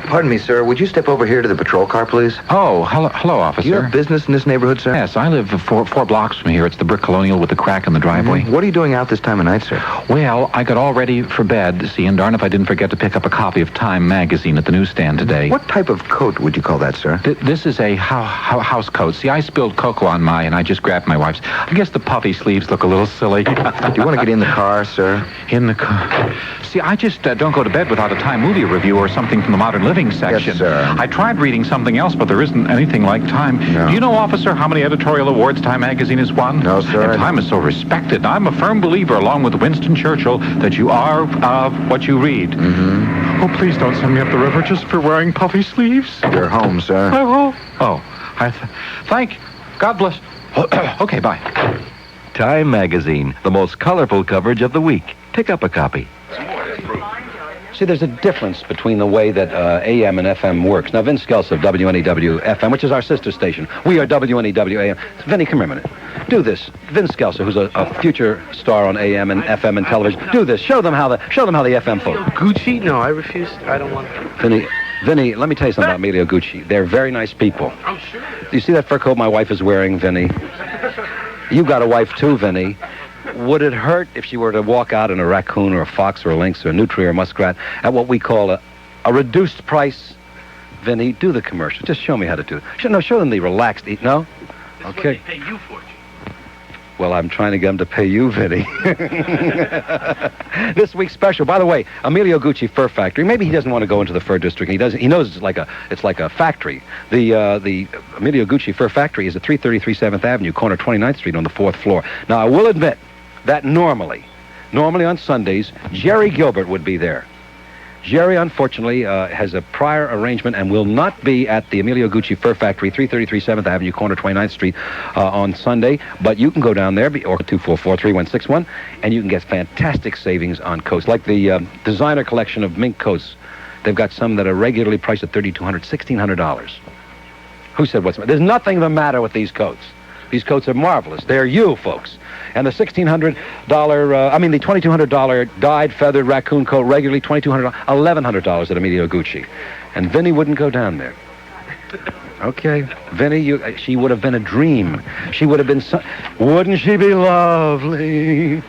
Pardon me, sir. Would you step over here to the patrol car, please? Oh, hello, officer. Do you have business in this neighborhood, sir? Yes, I live four blocks from here. It's the brick colonial with the crack in the driveway. What are you doing out this time of night, sir? Well, I got all ready for bed, see, and darn if I didn't forget to pick up a copy of Time magazine at the newsstand today. What type of coat would you call that, sir? This is a house coat. See, I spilled cocoa on and I just grabbed my wife's. I guess the puffy sleeves look a little silly. Do you want to get in the car, sir? In the car? See, I just don't go to bed without a Time movie review or something from the Modern Living section. Yes, sir. I tried reading something else, but there isn't anything like Time. No. Do you know, officer, how many editorial awards Time magazine has won? No, sir. And Time is so respected. I'm a firm believer, along with Winston Churchill, that you are what you read. Mm-hmm. Oh, please don't send me up the river just for wearing puffy sleeves. You're home, sir. Thank. God bless. Okay, bye. Time magazine, the most colorful coverage of the week. Pick up a copy. See, there's a difference between the way that AM and FM works. Now, Vin Skelce of WNEW FM, which is our sister station. We are WNEW AM. Vinny, come here a minute. Do this. Vin Skelce, who's a future star on AM and FM and television. Do this. Show them how the FM folk. Gucci? No, I refuse. I don't want to. Vinny, let me tell you something about Emilio Gucci. They're very nice people. I'm sure. Do you see that fur coat my wife is wearing, Vinny? You got a wife too, Vinny. Would it hurt if she were to walk out in a raccoon or a fox or a lynx or a nutria or a muskrat at what we call a reduced price? Vinny, do the commercial. Just show me how to do it. Show them the relaxed eat. No? That's okay. What they pay you for it. Well, I'm trying to get them to pay you, Vinny. This week's special, by the way, Emilio Gucci Fur Factory. Maybe he doesn't want to go into the fur district. He knows it's like a factory. The Emilio Gucci Fur Factory is at 333 7th Avenue, corner 29th Street on the 4th floor. Now, I will admit that normally on Sundays, Jerry Gilbert would be there. Jerry, unfortunately, has a prior arrangement and will not be at the Emilio Gucci Fur Factory, 333 7th Avenue, corner 29th Street, on Sunday. But you can go down there, or 244-3161, and you can get fantastic savings on coats, like the designer collection of mink coats. They've got some that are regularly priced at $3,200, $1,600. Who said what's the matter? There's nothing the matter with these coats. These coats are marvelous. They're you, folks. And the $2,200 dyed feathered raccoon coat regularly $2,200, $1,100 at Emilio Gucci. And Vinny wouldn't go down there. Okay, Vinny, she would have been a dream. She would have been wouldn't she be lovely?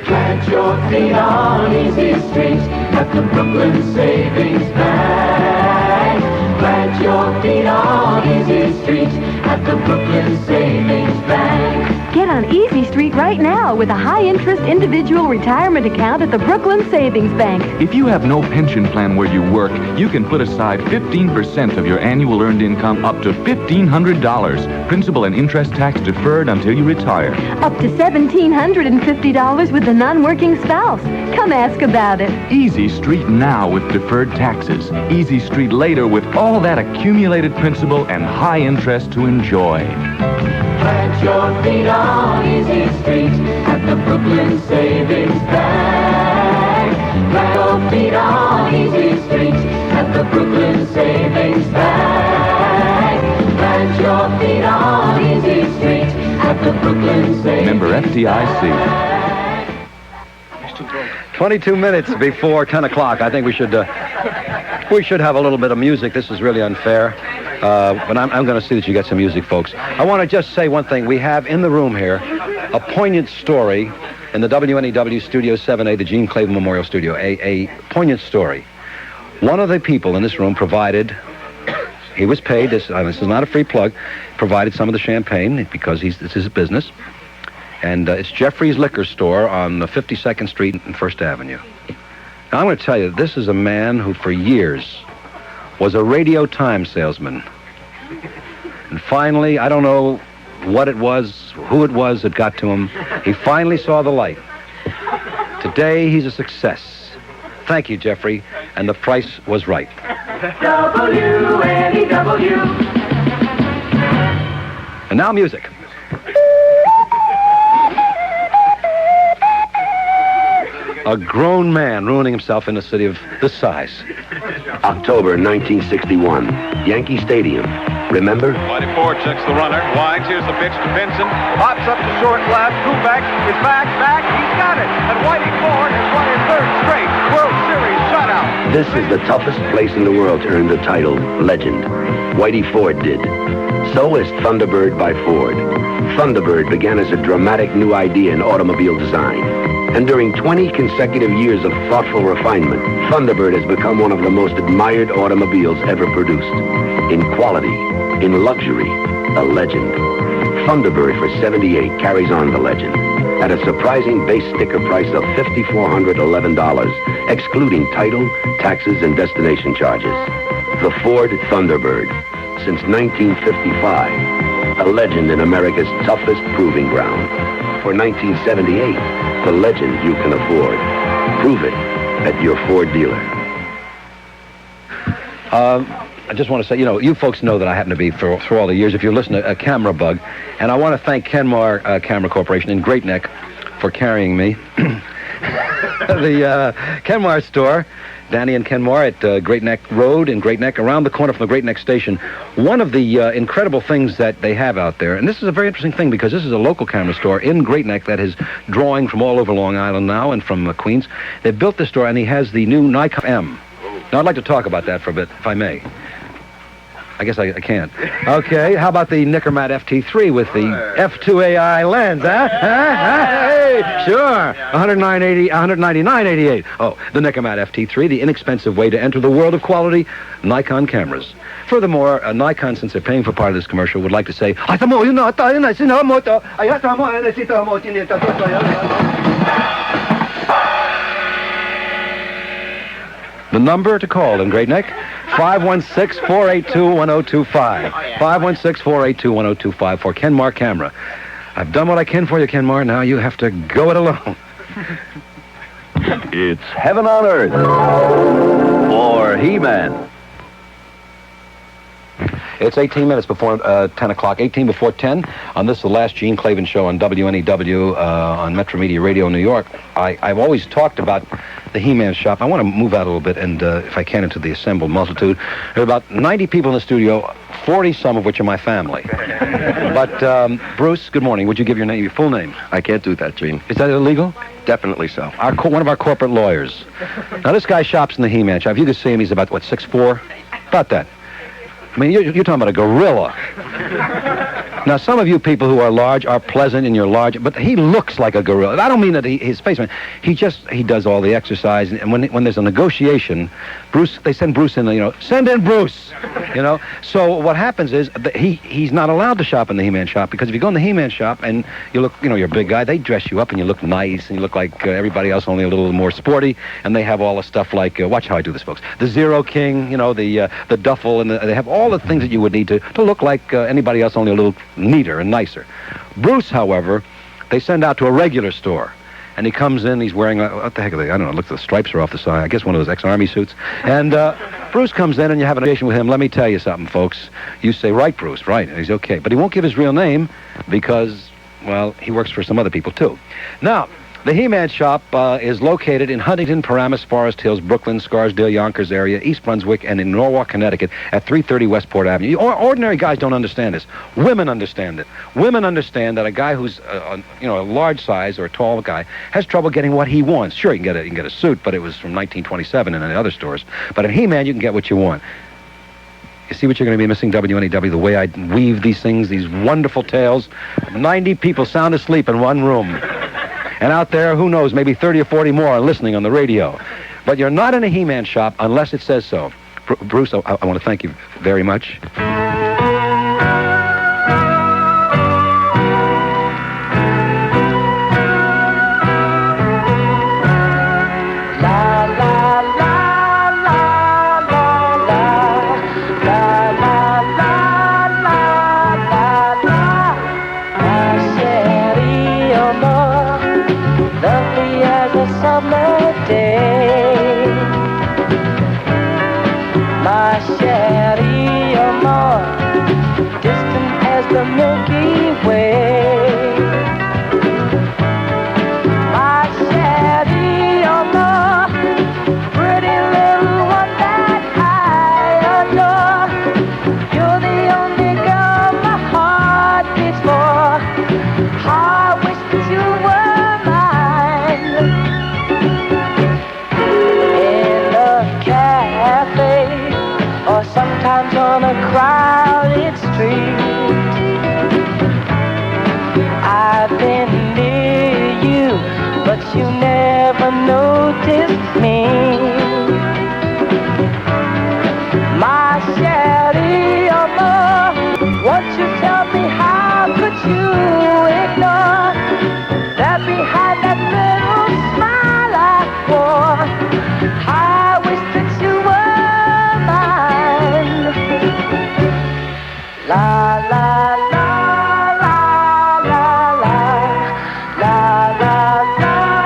Plant your feet on easy streets at the Brooklyn Savings Bank. Plant your feet on easy streets at the Brooklyn Savings Bank. Get on Easy Street right now with a high-interest individual retirement account at the Brooklyn Savings Bank. If you have no pension plan where you work, you can put aside 15% of your annual earned income up to $1,500. Principal and interest tax deferred until you retire. Up to $1,750 with the non-working spouse. Come ask about it. Easy Street now with deferred taxes. Easy Street later with all that accumulated principal and high interest to enjoy. Plant your feet on easy street at the Brooklyn Savings Bank. Plant your feet on easy street at the Brooklyn Savings Bank. Plant your feet on easy street at the Brooklyn Savings Member FDIC. 22 minutes before 10 o'clock. I think we should have a little bit of music. This is really unfair. But I'm going to see that you get some music, folks. I want to just say one thing. We have in the room here a poignant story in the WNEW Studio 7A, the Gene Klavan Memorial Studio. A poignant story. One of the people in this room provided, he was paid, this is not a free plug, provided some of the champagne because this is his business. And it's Jeffrey's Liquor Store on the 52nd Street and 1st Avenue. Now, I'm going to tell you, this is a man who for years was a Radio Times salesman. And finally, I don't know what it was, who it was that got to him. He finally saw the light. Today, he's a success. Thank you, Jeffrey, and the price was right. WNEW. And now music. A grown man ruining himself in a city of this size. October 1961, Yankee Stadium. Remember? Whitey Ford checks the runner. Winds. Here's the pitch to Benson. Pops up to short left. Kubek is back. He's got it. And Whitey Ford has won his third straight World Series shutout. This is the toughest place in the world to earn the title Legend. Whitey Ford did. So is Thunderbird by Ford. Thunderbird began as a dramatic new idea in automobile design. And during 20 consecutive years of thoughtful refinement, Thunderbird has become one of the most admired automobiles ever produced. In quality, in luxury, a legend. Thunderbird for $78 carries on the legend at a surprising base sticker price of $5,411, excluding title, taxes, and destination charges. The Ford Thunderbird, since 1955, a legend in America's toughest proving ground. For 1978, the legend you can afford. Prove it at your Ford dealer. I just want to say, you folks know that I happen to be, through all the years, if you listen to a camera bug, and I want to thank Kenmar Camera Corporation in Great Neck for carrying me. The Kenmar store, Danny and Kenmar at Great Neck Road in Great Neck, around the corner from the Great Neck Station. One of the incredible things that they have out there, and this is a very interesting thing because this is a local camera store in Great Neck that is drawing from all over Long Island now and from Queens. They built this store, and he has the new Nikon M. Now, I'd like to talk about that for a bit, if I may. I guess I can't. Okay, how about the Nickermat FT3 with the F2 AI lens, huh? Hey, sure. 199.88. Oh, the Nickermat FT3, the inexpensive way to enter the world of quality Nikon cameras. Furthermore, Nikon, since they're paying for part of this commercial, would like to say, the number to call in Great Neck, 516-482-1025. 516-482-1025 for Kenmar Camera. I've done what I can for you, Kenmar. Now you have to go it alone. It's Heaven on Earth for He-Man. It's 18 minutes before 10 o'clock, 18 before 10. On this, the last Gene Klavan show on WNEW on Metro Media Radio New York. I've always talked about the He-Man shop. I want to move out a little bit and, if I can, into the assembled multitude. There are about 90 people in the studio, 40 some of which are my family. But, Bruce, good morning. Would you give your full name? I can't do that, Gene. Is that illegal? Definitely so. One of our corporate lawyers. Now, this guy shops in the He-Man shop. If you could see him, he's about, 6'4"? About that. I mean, you're talking about a gorilla. Now, some of you people who are large are pleasant and you're large, but he looks like a gorilla. I don't mean that his face, man. He does all the exercise, and when there's a negotiation, they send Bruce in, send in Bruce, So what happens is that he's not allowed to shop in the He-Man shop, because if you go in the He-Man shop and you look, you're a big guy, they dress you up and you look nice and you look like everybody else, only a little more sporty, and they have all the stuff like, watch how I do this, folks, the Zero King, the duffel, and they have all the things that you would need to look like anybody else, only a little neater and nicer. Bruce, however, they send out to a regular store, and he comes in, he's wearing, what the heck are they? I don't know, look, the stripes are off the side. I guess one of those ex-army suits. And Bruce comes in, and you have a conversation with him. Let me tell you something, folks. You say, right, Bruce, right. And he's okay. But he won't give his real name because, well, he works for some other people, too. Now, the He-Man shop is located in Huntington, Paramus, Forest Hills, Brooklyn, Scarsdale, Yonkers area, East Brunswick, and in Norwalk, Connecticut at 330 Westport Avenue. Ordinary guys don't understand this. Women understand it. Women understand that a guy who's a large size or a tall guy has trouble getting what he wants. Sure, you can get a suit, but it was from 1927 in the other stores. But in He-Man, you can get what you want. You see what you're going to be missing, WNEW, the way I weave these things, these wonderful tales. 90 people sound asleep in one room. And out there, who knows, maybe 30 or 40 more are listening on the radio. But you're not in a He-Man shop unless it says so. Bruce, I want to thank you very much. Lovely as a summer day, my chérie, amor, distant as the Milky Way. My chérie, amor, pretty little one that I adore. You're the only girl my heart beats for. I wish that you were sometimes on a crowded street. I've been near you, but you never noticed me. My chérie, amor, won't you tell me how could you ignore that behind that little smile I wore? I wish that you were mine. La la la la la la la la la la la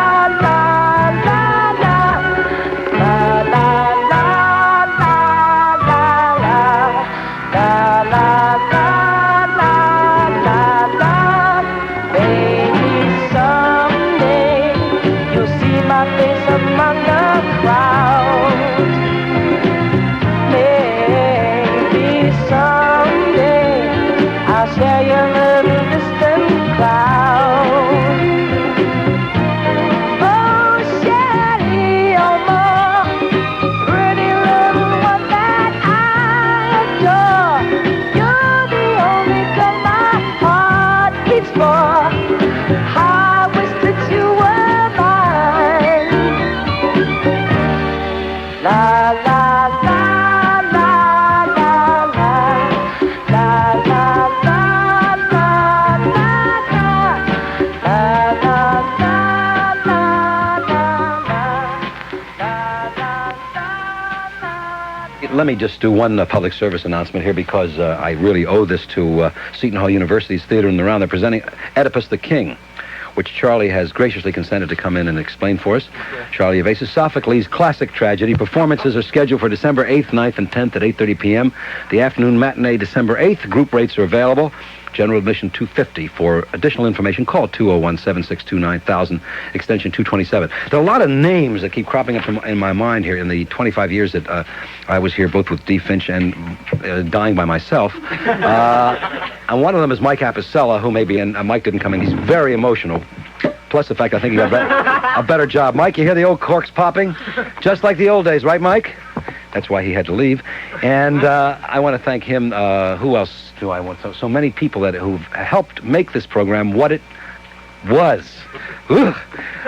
la la la la. Maybe someday you'll see my face among the crowd. Maybe someday I'll share your little distant cloud. Oh, chérie, amor, pretty little one that I adore. You're the only girl my heart beats for. I wish that you were mine. La la la la la la la la la la Let me just do one public service announcement here because I really owe this to Seton Hall University's Theater in the Round. They're presenting Oedipus the King, which Charlie has graciously consented to come in and explain for us. Charlie Evasius, Sophocles' classic tragedy. Performances are scheduled for December 8th, 9th, and 10th at 8:30 p.m. The afternoon matinee, December 8th. Group rates are available. General admission $250. For additional information, call 201-762-9000, extension 227. There are a lot of names that keep cropping up in my mind here in the 25 years that I was here, both with Dee Finch and dying by myself. And one of them is Mike Apicella, who maybe, and Mike didn't come in. He's very emotional. Plus the fact I think he got a better job. Mike, you hear the old corks popping? Just like the old days, right, Mike? That's why he had to leave. And I want to thank him. Who else do I want? So many people who've helped make this program what it was. Ugh.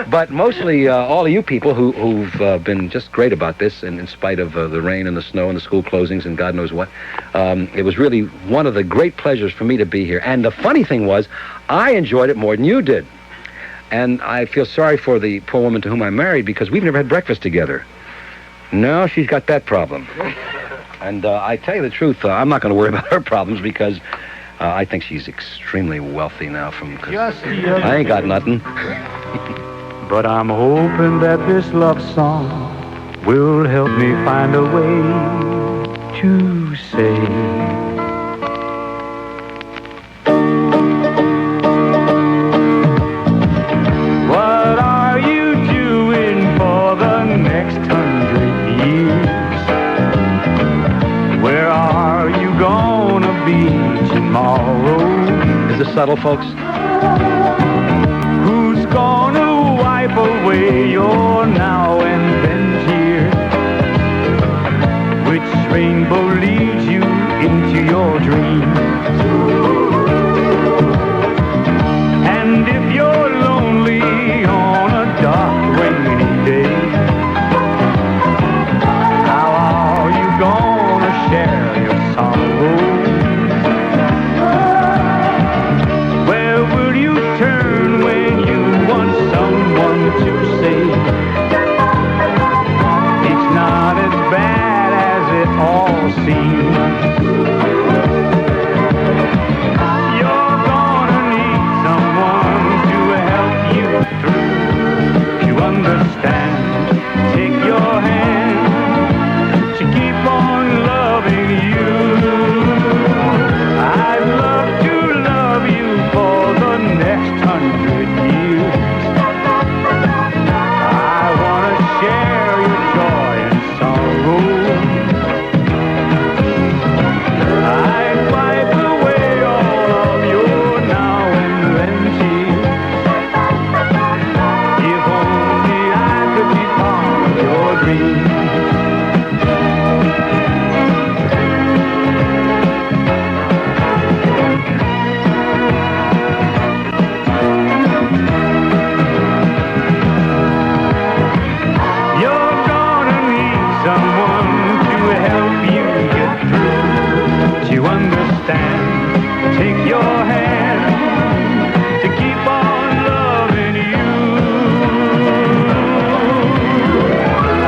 But mostly all of you people who've been just great about this, and in spite of the rain and the snow and the school closings and God knows what. It was really one of the great pleasures for me to be here. And the funny thing was, I enjoyed it more than you did. And I feel sorry for the poor woman to whom I married because we've never had breakfast together. No, she's got that problem. And I tell you the truth, I'm not going to worry about her problems because I think she's extremely wealthy now I ain't got nothing. But I'm hoping that this love song will help me find a way to say what are you doing for the next 100 years? Where are you gonna be tomorrow? Is this subtle, folks? Who's gonna wipe away your now and then tears? Which rainbow leads you all seems. You're gonna need someone to help you through, to understand, take your hand, to keep on loving you. I'd love to love you for the next 100 years. I wanna share your joy and sorrow. I'd wipe away all of your now and then tears. If only I could be part of your dreams. You're gonna need someone to help you get through, to understand, take your hand, to keep on loving you.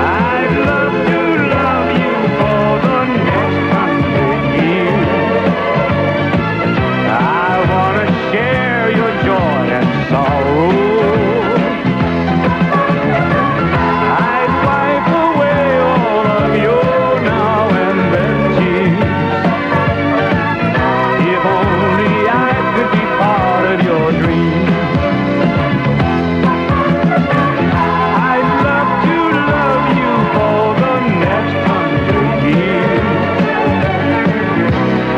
I'd love to love you for the next 100 years. I wanna share your joy and sorrow. I'd wipe away all of your now and then tears. If only I could be part of your dreams. I'd love to love you for the next 100 years.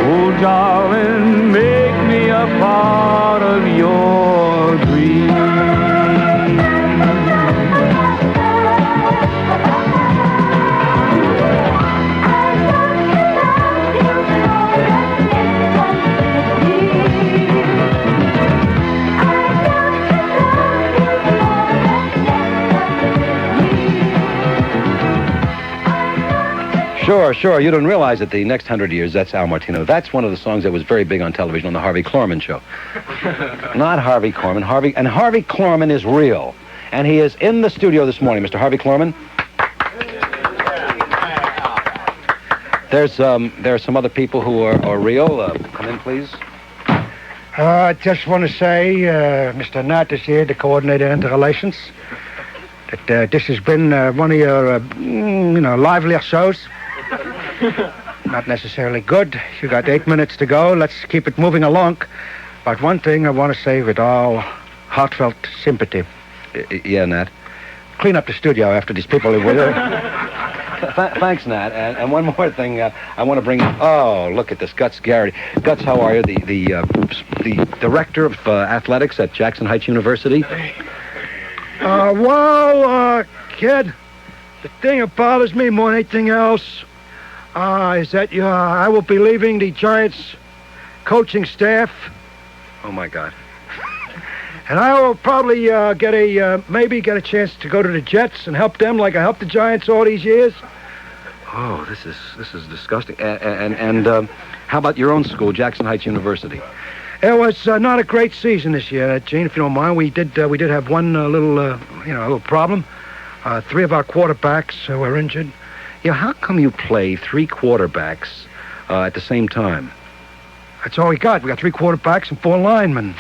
Oh, darling, make me a part of your dreams. Sure. You didn't realize that the next 100 years, that's Al Martino. That's one of the songs that was very big on television on the Harvey Korman show. Not Harvey Korman. Harvey Korman is real. And he is in the studio this morning. Mr. Harvey Korman. There are some other people who are real. Come in, please. I just want to say, Mr. Nat is here, the coordinator of interrelations, that this has been one of your, livelier shows. Not necessarily good. You got 8 minutes to go. Let's keep it moving along. But one thing I want to say with all heartfelt sympathy. Yeah, Nat. Clean up the studio after these people who were Thanks, Nat. And one more thing I want to bring up. Oh, look at this. Guts Garrity. Guts, how are you? The director of athletics at Jackson Heights University. Kid, the thing that bothers me more than anything else is that I will be leaving the Giants coaching staff. Oh, my God. And I will probably get a chance to go to the Jets and help them like I helped the Giants all these years. Oh, this is disgusting. And how about your own school, Jackson Heights University? It was not a great season this year, Gene. If you don't mind, we did have one little problem. 3 of our quarterbacks were injured. Yeah, how come you play 3 quarterbacks at the same time? That's all we got. We got 3 quarterbacks and 4 linemen.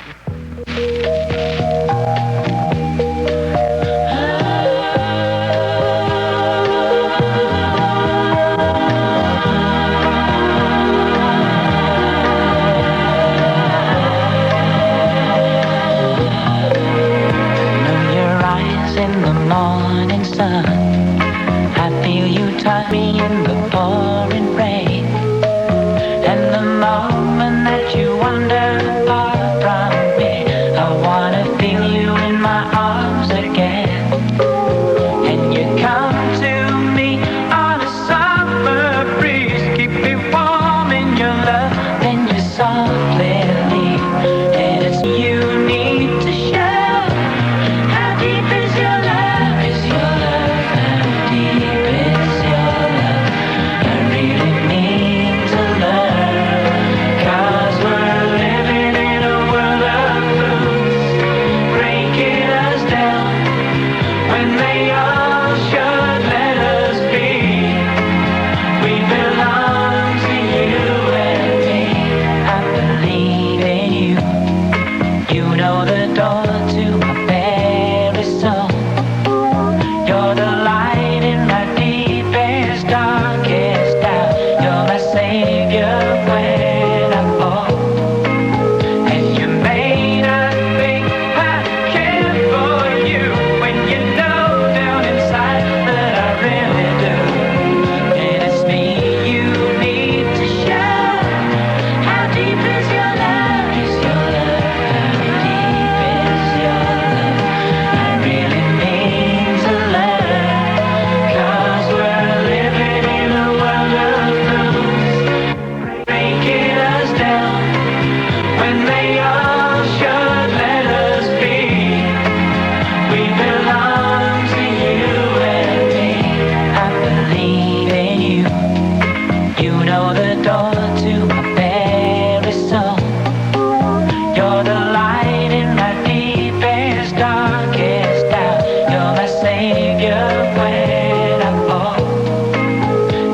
In the morning sun, I feel you touch me in the pouring rain, and the moment that you wander far from me, know the door to my very soul. You're the light in my deepest, darkest doubt. You're my savior when I fall.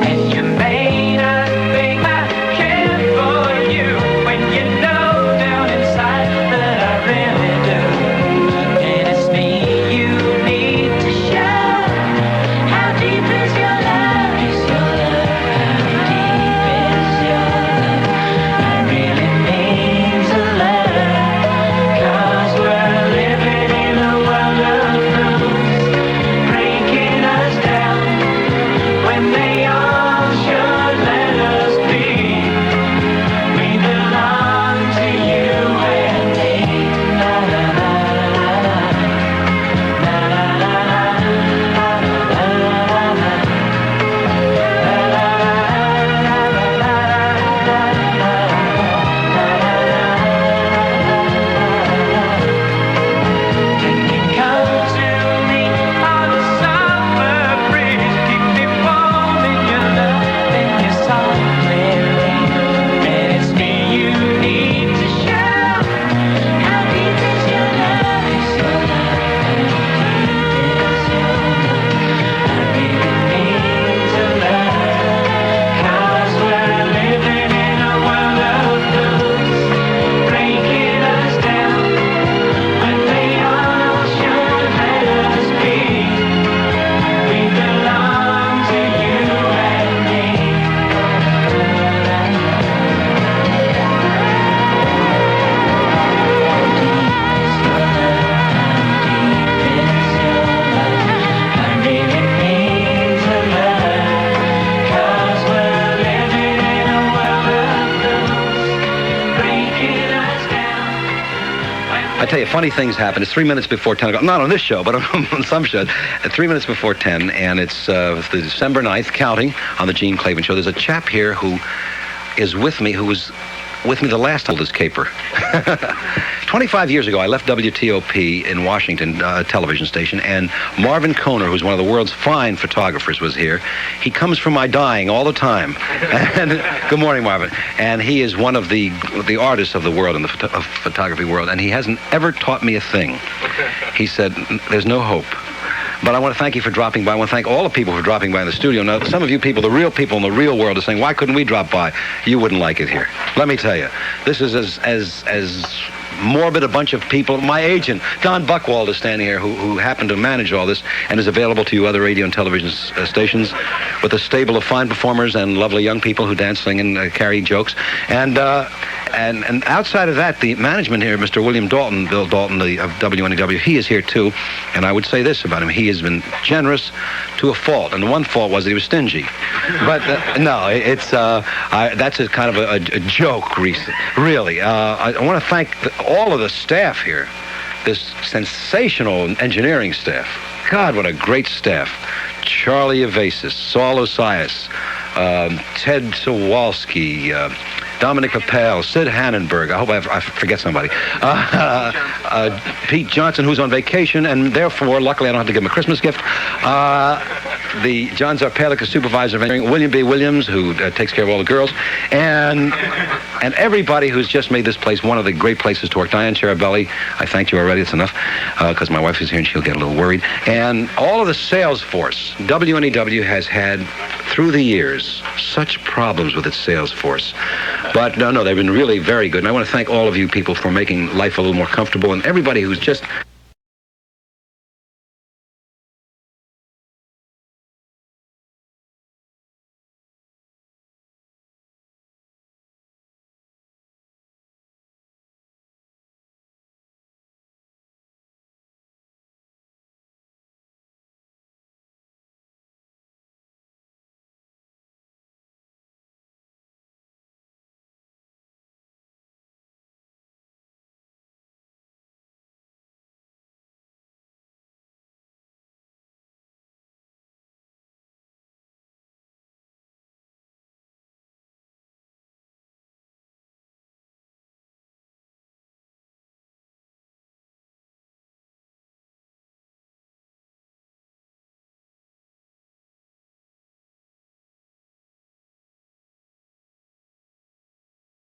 And you made a thing I care for you when you know down inside that I really do. And it's me you need to show. How deep is your love? Is your love? How deep is your love? I really means a lot. 'Cause we're living in a world of rules, breaking us down when they all should let us be. We belong to you and me. La la la la la. La la la la. La la la la. Come to me on the summer breeze, keep me warm in your love and your softly rain. And it's me you need to show. How deep is your love? Is your love? How deep is your love? I really mean to love. 'Cause we're living in a world of rules, breaking us down when they all should let us be. We belong to you and me. I really mean to love. 'Cause we're living in a world of rules, breaking us down. I tell you, funny things happen. It's 3 minutes before 10 o'clock. Not on this show, but on some shows. At 3 minutes before 10, and it's the December 9th, counting, on the Gene Klavan Show. There's a chap here who is with me, who was with me the last time this caper. 25 years ago, I left WTOP in Washington, television station, and Marvin Koner, who's one of the world's fine photographers, was here. He comes from my dying all the time. And good morning, Marvin. And he is one of the artists of the world, in the photography world, and he hasn't ever taught me a thing. He said, there's no hope. But I want to thank you for dropping by. I want to thank all the people for dropping by in the studio. Now, some of you people, the real people in the real world, are saying, why couldn't we drop by? You wouldn't like it here. Let me tell you, this is as morbid a bunch of people. My agent, Don Buchwald, is standing here, who happened to manage all this and is available to you other radio and television stations with a stable of fine performers and lovely young people who dance, sing, and carry jokes. And outside of that, the management here, Mr. William Dalton, Bill Dalton of WNEW, he is here too. And I would say this about him: he has been generous to a fault. And the one fault was that he was stingy. But no, it's that's a kind of a joke, really. I want to thank all of the staff here, this sensational engineering staff. God, what a great staff. Charlie Evasis, Saul Osias, Ted Sawalski, Dominic Papel, Sid Hannenberg. I hope I forget somebody. Pete Johnson, who's on vacation, and therefore, luckily, I don't have to give him a Christmas gift. The John Zarpalik, supervisor of engineering. William B. Williams, who takes care of all the girls. And everybody who's just made this place one of the great places to work. Diane Cherabelli, I thanked you already. It's enough, because my wife is here and she'll get a little worried. And all of the sales force. WNEW has had, through the years, such problems with its sales force. But no, they've been really very good. And I want to thank all of you people for making life a little more comfortable, and everybody who's just